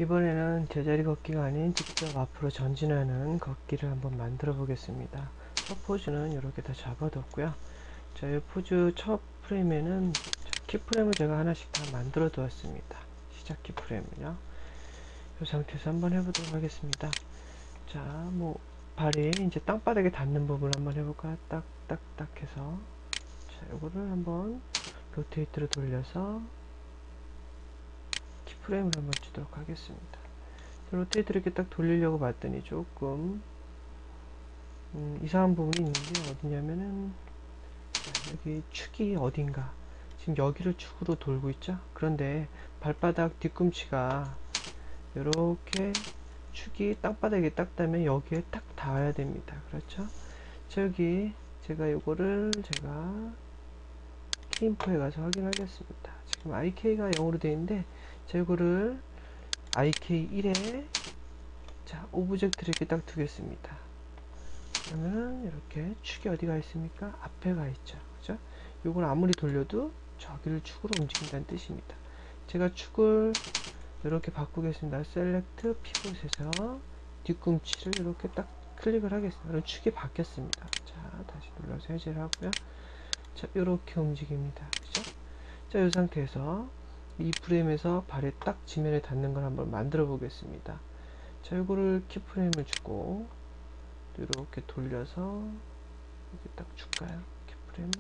이번에는 제자리 걷기가 아닌 직접 앞으로 전진하는 걷기를 한번 만들어 보겠습니다. 첫 포즈는 이렇게 다 잡아뒀고요. 자, 이 포즈 첫 프레임에는 키프레임을 제가 하나씩 다 만들어 두었습니다. 시작 키프레임을요. 이 상태에서 한번 해보도록 하겠습니다. 자, 뭐 발이 이제 땅바닥에 닿는 부분을 한번 해볼까요? 딱딱딱 해서, 자, 이거를 한번 로테이트로 돌려서 키프레임을 한번 주도록 하겠습니다. 로테이트 이렇게 딱 돌리려고 봤더니 조금 이상한 부분이 있는데, 어디냐면은, 자, 여기 축이 어딘가 지금 여기를 축으로 돌고 있죠. 그런데 발바닥 뒤꿈치가 이렇게 축이 땅바닥에 딱 닿으면 여기에 딱 닿아야 됩니다. 그렇죠. 저기 제가 요거를 제가 키인포에 가서 확인하겠습니다. 지금 IK가 0으로 되어 있는데, 자, 이거를 IK1에 자, 오브젝트를 이렇게 딱 두겠습니다. 그러면 이렇게 축이 어디가 있습니까? 앞에 가 있죠. 그죠? 요걸 아무리 돌려도 저기를 축으로 움직인다는 뜻입니다. 제가 축을 이렇게 바꾸겠습니다. 셀렉트 피봇에서 뒤꿈치를 이렇게 딱 클릭을 하겠습니다. 그럼 축이 바뀌었습니다. 자, 다시 눌러서 해제를 하고요. 자, 이렇게 움직입니다. 그죠? 자, 이 상태에서 이 프레임에서 발이 딱 지면에 닿는 걸 한번 만들어 보겠습니다. 자, 이거를 키프레임을 주고 이렇게 돌려서 이렇게 딱 줄까요? 키프레임을.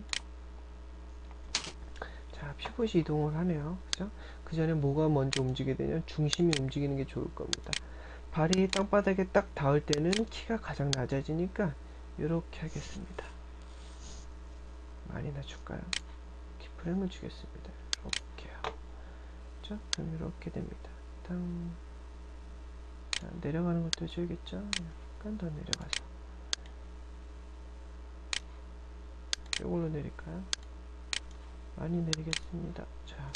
자, 피봇이 이동을 하네요. 그죠? 그 전에 뭐가 먼저 움직이게 되냐면 중심이 움직이는 게 좋을 겁니다. 발이 땅바닥에 딱 닿을 때는 키가 가장 낮아지니까 이렇게 하겠습니다. 많이 낮출까요? 키프레임을 주겠습니다. 이렇게요. 그죠? 그럼 이렇게 됩니다. 땅. 자, 내려가는 것도 해줘야겠죠? 약간 더 내려가서 이걸로 내릴까요? 많이 내리겠습니다. 자,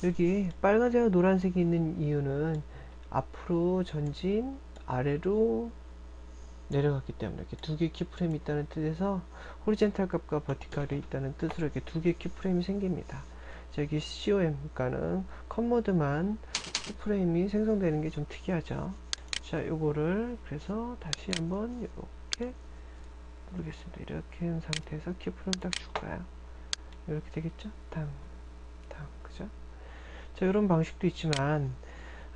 여기 빨간색과 노란색이 있는 이유는 앞으로 전진, 아래로 내려갔기 때문에 이렇게 두 개의 키프레임이 있다는 뜻에서 호리젠탈 값과 버티컬이 있다는 뜻으로 이렇게 두 개의 키프레임이 생깁니다. 여기 COM, 그러니까는 컷모드만 키프레임이 생성되는 게 좀 특이하죠. 자, 요거를 그래서 다시 한번 이렇게 누르겠습니다. 이렇게 한 상태에서 키프레임 딱 줄까요? 이렇게 되겠죠? 당, 그죠? 자, 이런 방식도 있지만,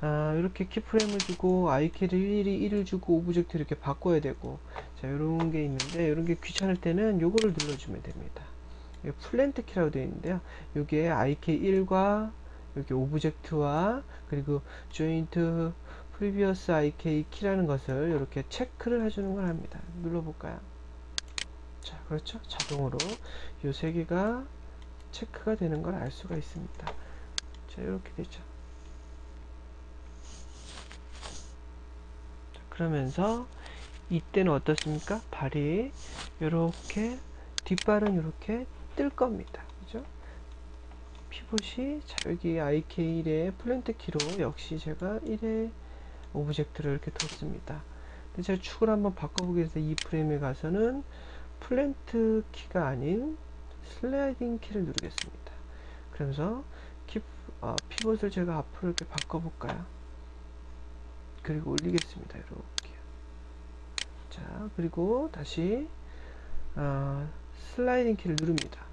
이렇게 키프레임을 주고 IK를 일일이 1을 주고 오브젝트 이렇게 바꿔야 되고, 자, 이런 게 있는데, 이런 게 귀찮을 때는 요거를 눌러주면 됩니다. 플랜트 키라고 되어 있는데요. 여기에 IK1과 여기 오브젝트와 그리고 joint previous IK 키라는 것을 이렇게 체크를 해주는 걸 합니다. 눌러볼까요? 자, 그렇죠. 자동으로 이 세 개가 체크가 되는 걸 알 수가 있습니다. 자, 이렇게 되죠. 자, 그러면서 이때는 어떻습니까? 발이 이렇게 뒷발은 이렇게 뜰 겁니다. 그죠? 피봇이 자, 여기 IK1의 플랜트 키로 역시 제가 1의 오브젝트를 이렇게 뒀습니다. 근데 제가 축을 한번 바꿔보겠습니다. 이 프레임에 가서는 플랜트 키가 아닌 슬라이딩 키를 누르겠습니다. 그러면서 피봇을 제가 앞으로 이렇게 바꿔볼까요? 그리고 올리겠습니다. 이렇게. 자, 그리고 다시 슬라이딩 키를 누릅니다.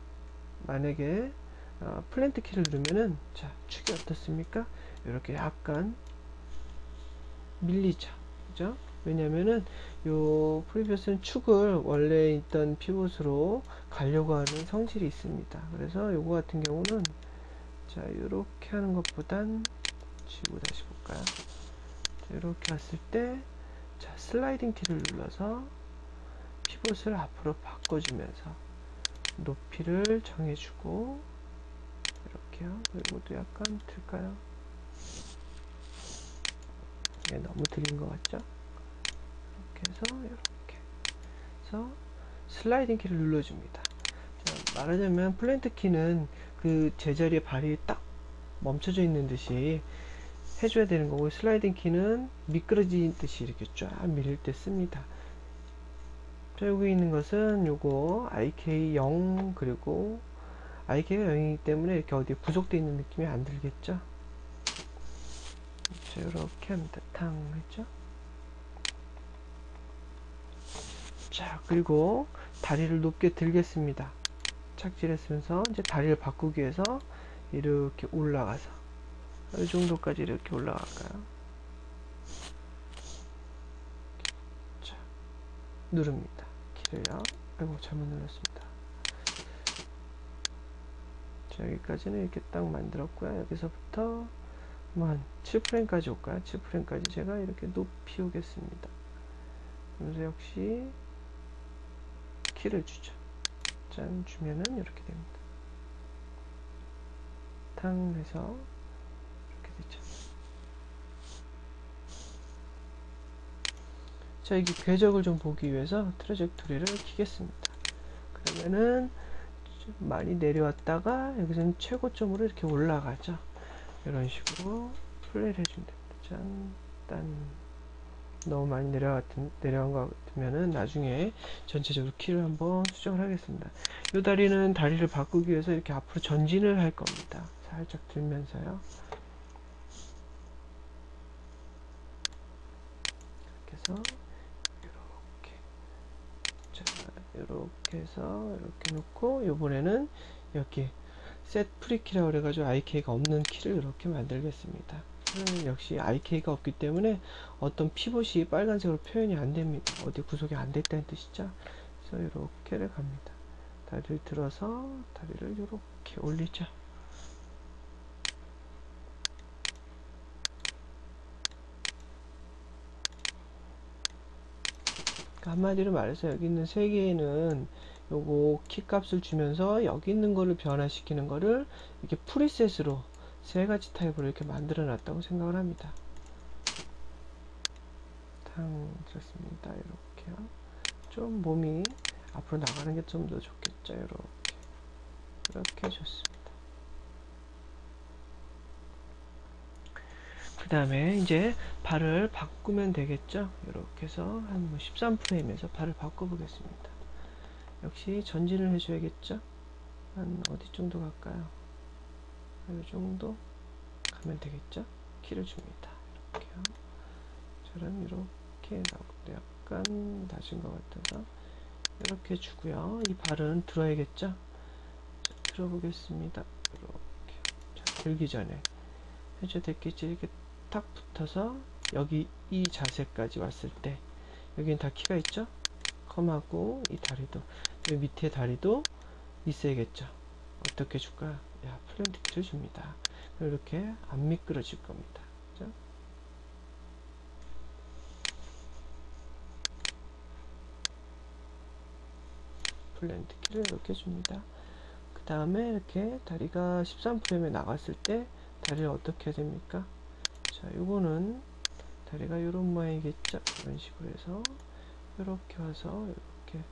만약에 플랜트 키를 누르면은 자, 축이 어떻습니까? 이렇게 약간 밀리죠. 그죠? 왜냐면은 요 프리비어스는 축을 원래 있던 피봇으로 가려고 하는 성질이 있습니다. 그래서 요거 같은 경우는 자, 요렇게 하는 것보단 지고 다시 볼까요? 자, 이렇게 왔을 때 자, 슬라이딩 키를 눌러서 피봇을 앞으로 바꿔주면서 높이를 정해주고 이렇게요. 그리고도 약간 들까요? 예, 너무 들린 것 같죠? 이렇게 해서 슬라이딩 키를 눌러줍니다. 자, 말하자면 플랜트 키는 그 제자리에 발이 딱 멈춰져 있는 듯이 해줘야 되는 거고, 슬라이딩 키는 미끄러진 듯이 이렇게 쫙 밀릴 때 씁니다. 자, 여기 있는 것은 요거 IK0, 그리고 IK가 0이기 때문에 이렇게 어디에 부속되어 있는 느낌이 안 들겠죠? 자, 이렇게 합니다. 탕 했죠? 자, 그리고 다리를 높게 들겠습니다. 착지했으면서 이제 다리를 바꾸기 위해서 이렇게 올라가서 이 정도까지 이렇게 올라갈까요? 자, 누릅니다. 키를요. 아이고, 잘못 눌렀습니다. 자, 여기까지는 이렇게 딱 만들었고요. 여기서부터 한 7프레임까지 올까요? 7프레임까지 제가 이렇게 높이 오겠습니다. 그래서 역시 키를 주죠. 짠 주면은 이렇게 됩니다. 탕 해서 이렇게 되죠. 자, 이게 궤적을 좀 보기 위해서 트래젝토리를 키겠습니다. 그러면은 좀 많이 내려왔다가 여기서는 최고점으로 이렇게 올라가죠. 이런 식으로 플레이를 해주면 됩니다. 짠, 딴. 너무 많이 내려간 것 같으면은 나중에 전체적으로 키를 한번 수정을 하겠습니다. 이 다리는 다리를 바꾸기 위해서 이렇게 앞으로 전진을 할 겁니다. 살짝 들면서요. 이렇게 해서 이렇게, 자, 이렇게 해서 이렇게 놓고 이번에는 여기 셋 프리키라고 그래가지고 IK가 없는 키를 이렇게 만들겠습니다. 역시 IK가 없기 때문에 어떤 피봇이 빨간색으로 표현이 안 됩니다. 어디 구속이 안 됐다는 뜻이죠. 그래서 이렇게를 갑니다. 다리를 들어서 다리를 이렇게 올리죠. 한마디로 말해서 여기 있는 세 개는 요거 키 값을 주면서 여기 있는 거를 변화시키는 거를 이렇게 프리셋으로 세 가지 타입으로 이렇게 만들어 놨다고 생각을 합니다. 탕 좋습니다. 이렇게요. 좀 몸이 앞으로 나가는 게 좀 더 좋겠죠. 이렇게 좋습니다. 그 다음에 이제 발을 바꾸면 되겠죠. 이렇게 해서 한 13프레임에서 발을 바꿔 보겠습니다. 역시 전진을 해줘야겠죠. 한 어디 정도 갈까요? 이 정도 가면 되겠죠. 키를 줍니다. 이렇게요. 저는 이렇게 나오는데 약간 낮은 것 같아서 이렇게 주고요. 이 발은 들어야겠죠. 자, 들어보겠습니다. 이렇게. 자, 들기 전에 해줘야 됐겠지. 이렇게 탁 붙어서 여기 이 자세까지 왔을 때 여기는 다 키가 있죠. 컴하고 이 다리도 이 밑에 다리도 있어야겠죠. 어떻게 줄까? 야, 플랜트 키를 줍니다. 이렇게 안 미끄러질 겁니다. 그죠? 플랜트 키를 이렇게 줍니다. 그 다음에 이렇게 다리가 13프레임에 나갔을 때 다리를 어떻게 해야 됩니까? 자, 요거는 다리가 이런 모양이겠죠. 이런 식으로 해서 이렇게 와서 이렇게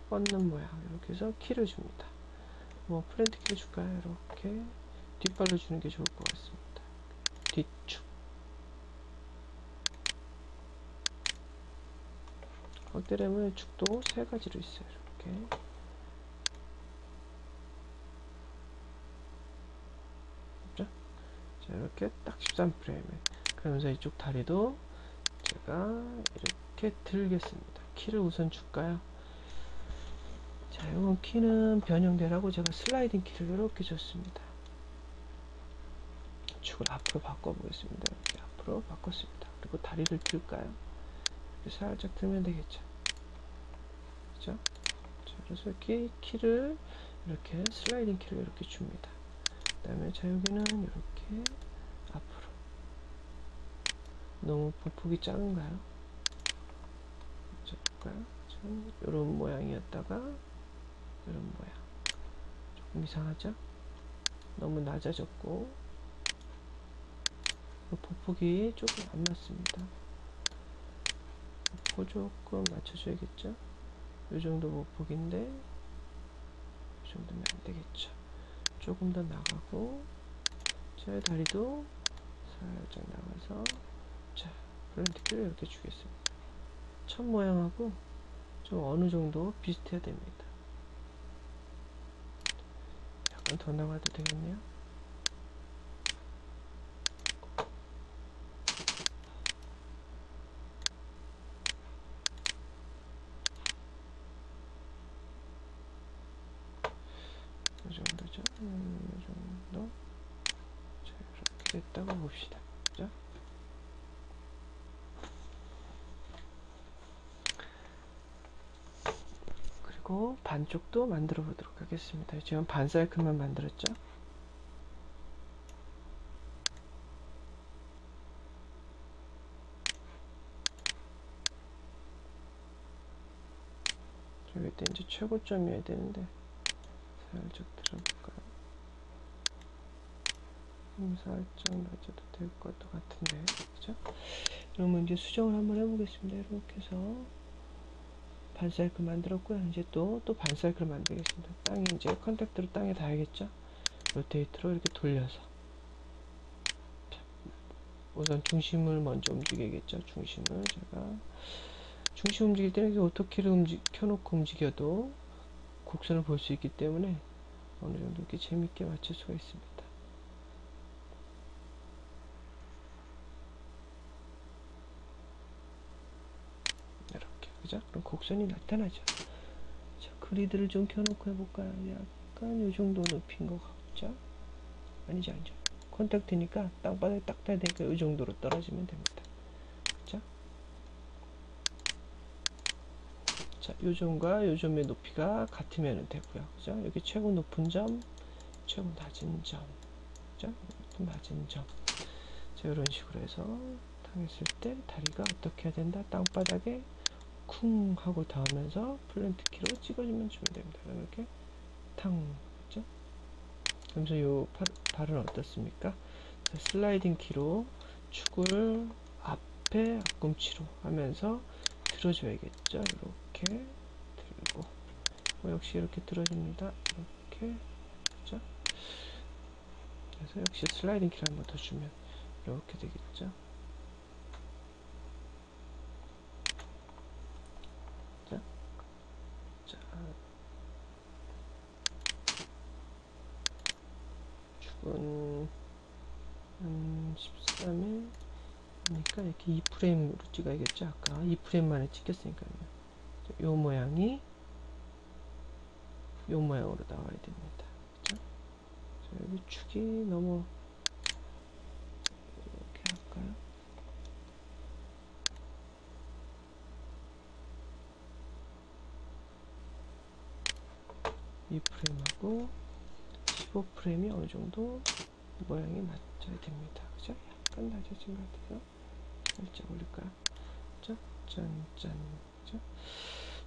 뻗는 모양 이렇게 해서 키를 줍니다. 뭐 플랜트 키를 줄까요? 이렇게 뒷발로 주는 게 좋을 것 같습니다. 뒤축. 확대되면 축도 세 가지로 있어요. 이렇게. 자, 이렇게 딱 13프레임에. 그러면서 이쪽 다리도 제가 이렇게 들겠습니다. 키를 우선 줄까요? 자, 이건 키는 변형되라고 제가 슬라이딩 키를 이렇게 줬습니다. 축을 앞으로 바꿔보겠습니다. 이렇게 앞으로 바꿨습니다. 그리고 다리를 들까요? 이렇게 살짝 들면 되겠죠. 그죠? 자, 그래서 이렇게 키를 이렇게 슬라이딩 키를 이렇게 줍니다. 그 다음에 자, 여기는 이렇게 앞으로. 너무 보폭이 작은가요? 자, 볼까요? 이런 모양이었다가 이런 모양. 조금 이상하죠? 너무 낮아졌고 보폭이 조금 안 맞습니다. 보폭 조금 맞춰줘야겠죠? 이 정도 보폭인데 이 정도면 안 되겠죠? 조금 더 나가고 제 다리도 살짝 나가서 자, 플랜트키를 이렇게 주겠습니다. 첫 모양하고 좀 어느 정도 비슷해야 됩니다. 약간 더 나가도 되겠네요. 되겠다고 봅시다. 그죠? 그리고 반쪽도 만들어 보도록 하겠습니다. 지금 반 사이클만 만들었죠? 여기 이제 최고점이어야 되는데 살짝 들어볼까요? 살짝 낮아도 될 것도 같은데, 그죠? 그러면 이제 수정을 한번 해보겠습니다. 이렇게 해서 반 사이클 만들었고요. 이제 또 반 사이클 만들겠습니다. 땅에 이제 컨택트로 땅에 닿아야겠죠? 로테이트로 이렇게 돌려서 우선 중심을 먼저 움직이겠죠. 중심을 제가 중심 움직일 때는 오토키를 켜놓고 움직여도 곡선을 볼 수 있기 때문에 어느 정도 이렇게 재밌게 맞출 수가 있습니다. 이렇게, 그죠? 그럼 곡선이 나타나죠. 자, 그리드를 좀 켜놓고 해볼까요? 약간 요 정도 높인 것 같죠? 아니죠, 아니죠. 컨택트니까 땅바닥에 딱 닿아야 되니까 요 정도로 떨어지면 됩니다. 그죠? 자, 요점과 요점의 높이가 같으면 되고요. 그죠? 여기 최고 높은 점, 최고 낮은 점, 그죠? 낮은 점. 자, 이런 식으로 해서 당했을 때 다리가 어떻게 해야 된다? 땅바닥에 쿵 하고 닿으면서 플랜트 키로 찍어주면 됩니다. 이렇게 탕, 그죠? 그러면서 요 발은 어떻습니까? 자, 슬라이딩 키로 축을 앞에 앞꿈치로 하면서 들어줘야겠죠. 이렇게 들고 역시 이렇게 들어줍니다. 이렇게, 그죠? 그래서 역시 슬라이딩 키를 한번 더 주면 이렇게 되겠죠. 자, 자, 축은 한 13이니까 이렇게 2프레임으로 찍어야겠죠. 아까 2프레임 만에 찍혔으니까요. 요 모양이 요 모양으로 나와야 됩니다. 그죠? 자, 여기 축이 너무 이렇게 할까요? 이 프레임하고 15프레임이 어느 정도 모양이 맞춰야 됩니다. 그죠? 약간 낮아진 것 같아서 살짝 올릴까요? 그죠? 짠짠. 그죠?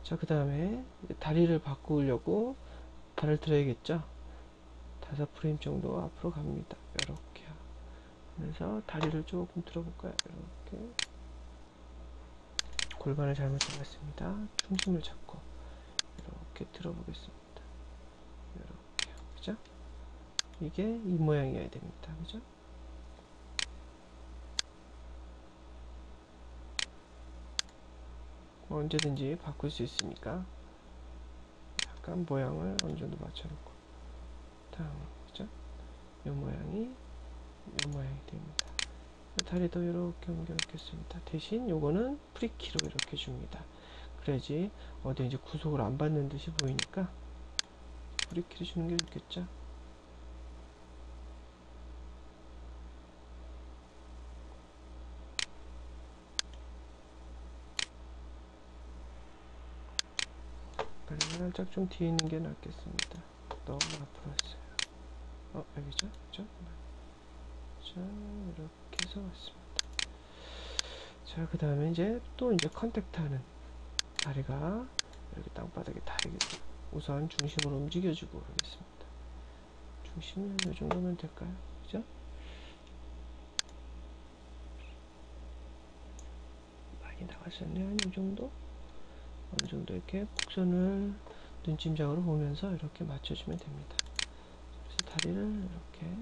자, 그 다음에 다리를 바꾸려고 발을 들어야겠죠? 5프레임 정도 앞으로 갑니다. 이렇게 하면서 다리를 조금 들어볼까요? 이렇게 골반을 잘못 잡았습니다. 중심을 잡고 이렇게 들어보겠습니다. 이렇게, 그죠? 이게 이 모양이어야 됩니다. 그죠? 언제든지 바꿀 수 있으니까 약간 모양을 어느 정도 맞춰놓고 다음, 그죠? 이 모양이 됩니다. 다리도 이렇게 옮겨 놓겠습니다. 대신 요거는 프리키로 이렇게 줍니다. 그래야지 어디 이제 구속을 안 받는 듯이 보이니까 프리키를 주는 게 좋겠죠? 살짝 좀 뒤에 있는 게 낫겠습니다. 너무 앞으로 왔어요. 여기죠? 그죠? 자, 이렇게 해서 왔습니다. 자, 그 다음에 이제 또 이제 컨택트 하는 다리가 이렇게 땅바닥에 닿이겠죠. 우선 중심으로 움직여주고 하겠습니다. 중심은 이 정도면 될까요? 그죠? 많이 나갔었네요. 한 이 정도? 어느 정도 이렇게 곡선을 눈짐작으로 보면서 이렇게 맞춰주면 됩니다. 그래서 다리를 이렇게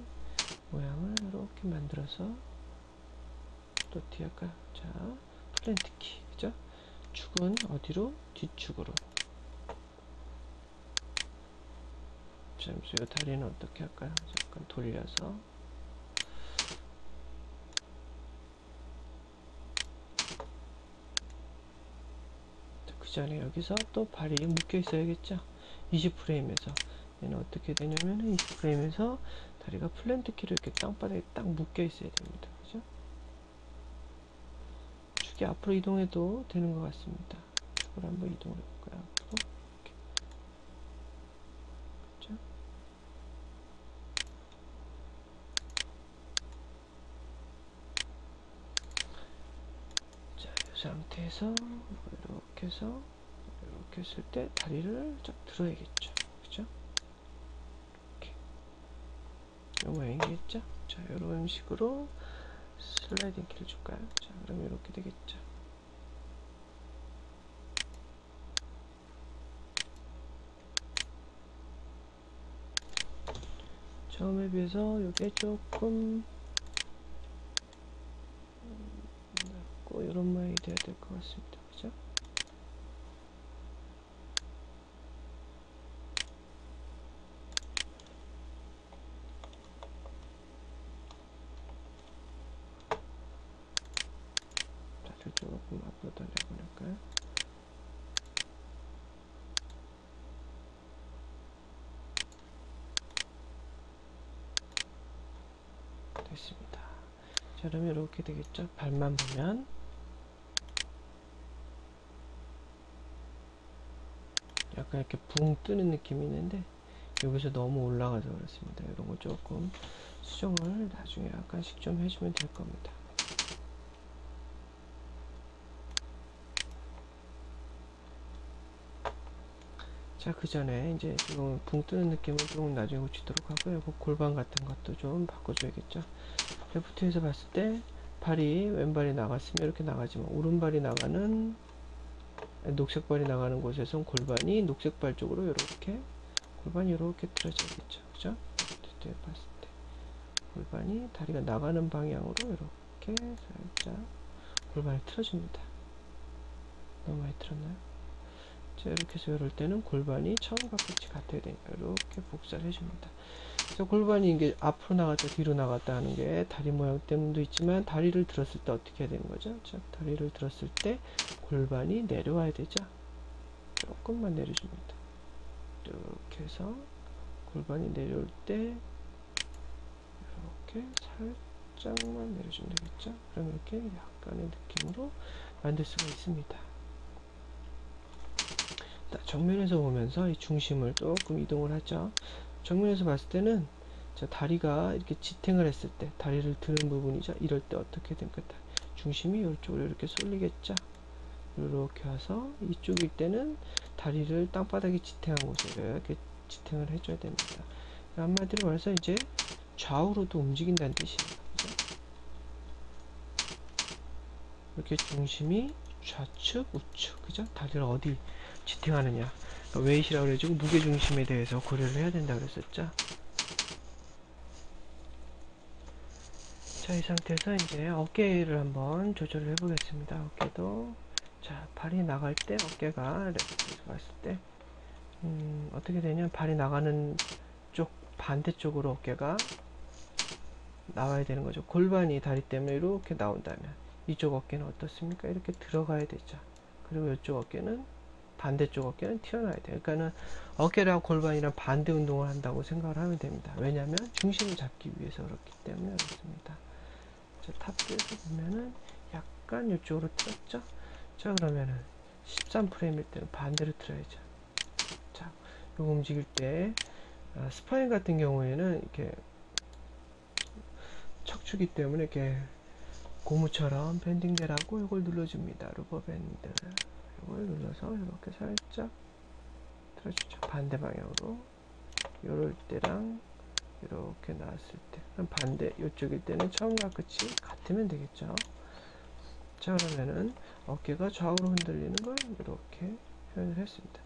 모양을 이렇게 만들어서 또 뒤에 할까요? 자, 플랜트 키, 그죠? 축은 어디로? 뒤축으로. 잠시 이 다리는 어떻게 할까요? 잠깐 돌려서 그 전에 여기서 또 발이 묶여 있어야겠죠? 20프레임에서 얘는 어떻게 되냐면 20프레임에서 다리가 플랜트 키로 이렇게 땅바닥에 딱 묶여 있어야 됩니다. 그죠? 축이 앞으로 이동해도 되는 것 같습니다. 축을 한번 이동을 해볼까요? 앞으로. 이렇게. 그죠? 자, 이 상태에서 이렇게 해서 이렇게 했을 때 다리를 쫙 들어야겠죠. 그죠? 이렇게. 이 모양이겠죠? 자, 이런 식으로 슬라이딩 키를 줄까요? 자, 그럼 이렇게 되겠죠. 처음에 비해서 이게 조금 낮고 이런 모양이 돼야 될 것 같습니다. 그죠? 다시 조금 앞으로 돌려보낼까요? 됐습니다. 자, 그러면 이렇게 되겠죠? 발만 보면 약간 이렇게 붕 뜨는 느낌이 있는데 여기서 너무 올라가서 그렇습니다. 이런 거 조금 수정을 나중에 약간씩 좀 해주면 될 겁니다. 자, 그 전에 이제 지금 붕 뜨는 느낌을 조금 나중에 고치도록 하고요. 그 골반 같은 것도 좀 바꿔줘야겠죠. 레프트에서 봤을 때 발이 왼발이 나갔으면 이렇게 나가지만 오른발이 나가는 녹색발이 나가는 곳에선 골반이 녹색발 쪽으로 이렇게 골반이 이렇게 틀어져야겠죠. 그죠? 레프트에 봤을 때 골반이 다리가 나가는 방향으로 이렇게 살짝 골반을 틀어줍니다. 너무 많이 틀었나요? 자, 이렇게 해서 이럴 때는 골반이 처음과 끝이 같아야 되니까 이렇게 복사를 해줍니다. 그래서 골반이 이게 앞으로 나갔다 뒤로 나갔다 하는 게 다리 모양 때문도 있지만 다리를 들었을 때 어떻게 해야 되는 거죠? 자, 다리를 들었을 때 골반이 내려와야 되죠. 조금만 내려줍니다. 이렇게 해서 골반이 내려올 때 이렇게 살짝만 내려주면 되겠죠. 그럼 이렇게 약간의 느낌으로 만들 수가 있습니다. 정면에서 보면서 이 중심을 조금 이동을 하죠. 정면에서 봤을 때는 자, 다리가 이렇게 지탱을 했을 때 다리를 드는 부분이죠. 이럴 때 어떻게 됩니까? 중심이 이쪽으로 이렇게 쏠리겠죠. 이렇게 와서 이쪽일 때는 다리를 땅바닥에 지탱한 곳에 이렇게 지탱을 해줘야 됩니다. 한마디로 말해서 이제 좌우로도 움직인다는 뜻이에요. 그죠? 이렇게 중심이 좌측, 우측, 그죠? 다리를 어디 지탱하느냐. 웨이트라고 그래가지고 무게중심에 대해서 고려를 해야 된다 그랬었죠. 자, 이 상태에서 이제 어깨를 한번 조절을 해 보겠습니다. 어깨도 자, 발이 나갈 때 어깨가 레프트에서 봤을 때 어떻게 되냐면 발이 나가는 쪽 반대쪽으로 어깨가 나와야 되는 거죠. 골반이 다리 때문에 이렇게 나온다면 이쪽 어깨는 어떻습니까? 이렇게 들어가야 되죠. 그리고 이쪽 어깨는 반대쪽 어깨는 튀어나와야 돼요. 그러니까는 어깨랑 골반이랑 반대 운동을 한다고 생각을 하면 됩니다. 왜냐하면 중심을 잡기 위해서 그렇기 때문에 그렇습니다. 자, 탑뷰에서 보면은 약간 이쪽으로 틀었죠? 자, 그러면은 13프레임일 때는 반대로 틀어야죠. 자, 이거 움직일 때 스파인 같은 경우에는 이렇게 척추기 때문에 이렇게 고무처럼 밴딩 되라고 이걸 눌러줍니다. 루버 밴드 이걸 눌러서 이렇게 살짝 틀어주죠. 반대 방향으로 요럴 때랑 이렇게 나왔을 때 그럼 반대 이쪽일 때는 처음과 끝이 같으면 되겠죠. 자, 그러면은 어깨가 좌우로 흔들리는 걸 이렇게 표현을 했습니다.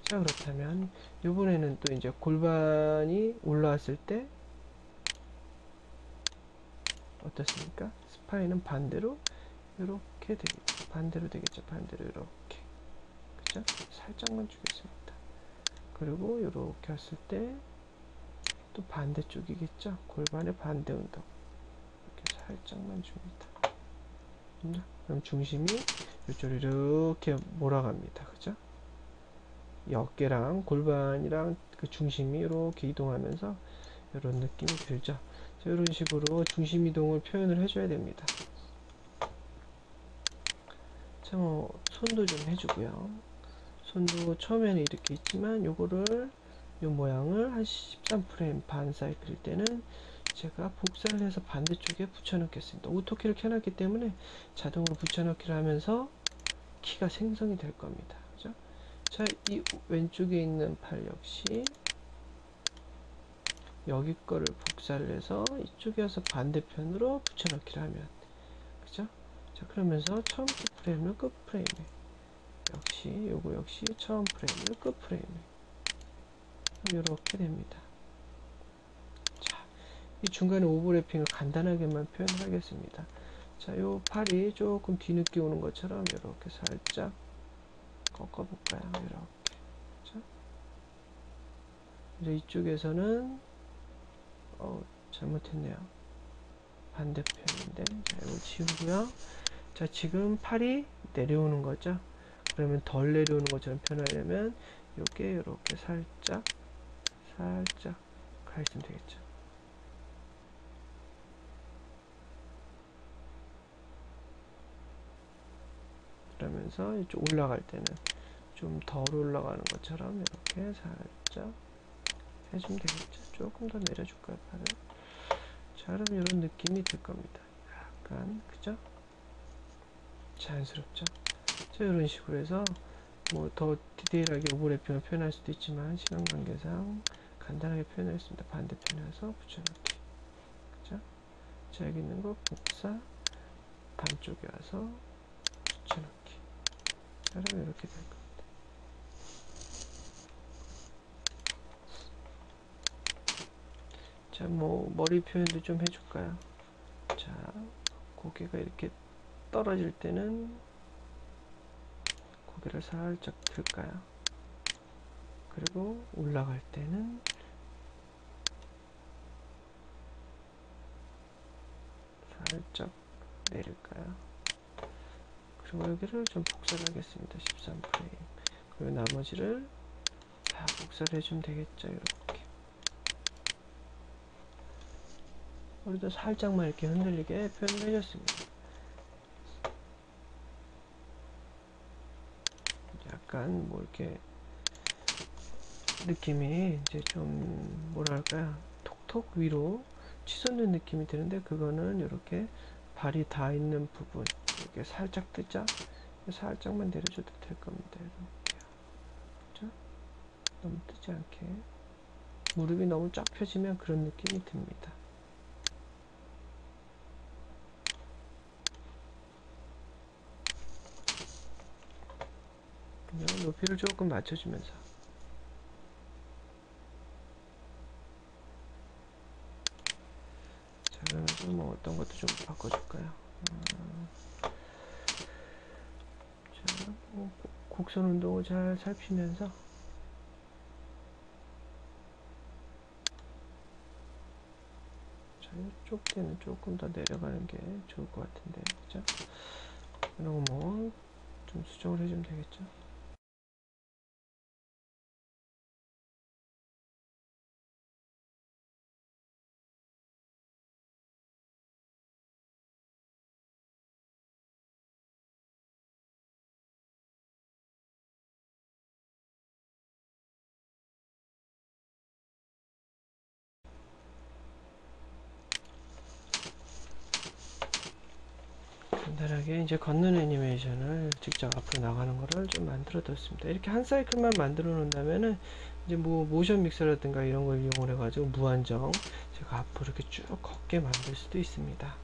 자, 그렇다면 이번에는 또 이제 골반이 올라왔을 때 어떻습니까? 스파인은 반대로 이렇게 되겠죠. 반대로 되겠죠. 반대로 이렇게. 그죠? 살짝만 주겠습니다. 그리고 이렇게 왔을 때 또 반대쪽이겠죠. 골반의 반대 운동. 이렇게 살짝만 줍니다. 그럼 중심이 이쪽으로 이렇게 몰아갑니다. 그죠? 이 어깨랑 골반이랑 그 중심이 이렇게 이동하면서 이런 느낌이 들죠. 자, 이런 식으로 중심 이동을 표현을 해줘야 됩니다. 자, 손도 좀 해주고요. 손도 처음에는 이렇게 있지만 요거를 요 모양을 한 13프레임 반 사이클일 때는 제가 복사를 해서 반대쪽에 붙여 넣겠습니다. 오토키를 켜놨기 때문에 자동으로 붙여넣기를 하면서 키가 생성이 될 겁니다. 그죠? 자, 이 왼쪽에 있는 팔 역시 여기 거를 복사를 해서 이쪽에 와서 반대편으로 붙여넣기를 하면, 그죠? 자, 그러면서 처음 키 프레임을 끝 프레임에, 역시 요거 역시 처음 프레임을 끝 프레임에 이렇게 됩니다. 자, 이 중간에 오버래핑을 간단하게만 표현을 하겠습니다. 자, 요 팔이 조금 뒤늦게 오는 것처럼 이렇게 살짝 꺾어볼까요? 이렇게. 자, 이제 이쪽에서는 잘못했네요. 반대편인데, 자, 이걸 지우고요. 자, 지금 팔이 내려오는 거죠. 그러면 덜 내려오는 것처럼 표현하려면 요게 이렇게 살짝 가 있으면 되겠죠. 그러면서 이쪽 올라갈 때는 좀 덜 올라가는 것처럼 이렇게 살짝 해주면 되겠죠. 조금 더 내려줄까요, 팔을? 자, 그럼 이런 느낌이 들 겁니다. 약간, 그죠? 자연스럽죠? 자, 이런 식으로 해서 뭐 더 디테일하게 오버래핑을 표현할 수도 있지만 시간 관계상 간단하게 표현하겠습니다. 반대편에 와서 붙여넣기. 그죠? 자, 여기 있는 거 복사, 반쪽에 와서 붙여넣기. 자, 그럼 이렇게 될 겁니다. 자, 뭐 머리 표현도 좀 해줄까요? 자, 고개가 이렇게 떨어질 때는 고개를 살짝 들까요? 그리고 올라갈 때는 살짝 내릴까요? 그리고 여기를 좀 복사를 하겠습니다. 13프레임. 그리고 나머지를 다 복사를 해주면 되겠죠. 이렇게. 우리도 살짝만 이렇게 흔들리게 표현을 해줬습니다. 약간 뭐 이렇게 느낌이 이제 좀 뭐랄까요, 톡톡 위로 치솟는 느낌이 드는데, 그거는 이렇게 발이 닿아 있는 부분 이렇게 살짝 뜨죠. 살짝만 내려줘도 될 겁니다. 이렇게. 그죠? 너무 뜨지 않게. 무릎이 너무 쫙 펴지면 그런 느낌이 듭니다. 그냥 높이를 조금 맞춰주면서. 자, 그러면서 뭐 어떤 것도 좀 바꿔줄까요? 자, 뭐 곡선 운동을 잘 살피면서. 자, 이쪽 때는 조금 더 내려가는 게 좋을 것 같은데, 그죠? 그리고 뭐 좀 수정을 해주면 되겠죠. 간단하게 이제 걷는 애니메이션을 직접 앞으로 나가는 거를 좀 만들어 뒀습니다. 이렇게 한 사이클만 만들어 놓는다면은 이제 뭐 모션 믹서라든가 이런 걸 이용을 해가지고 무한정 제가 앞으로 이렇게 쭉 걷게 만들 수도 있습니다.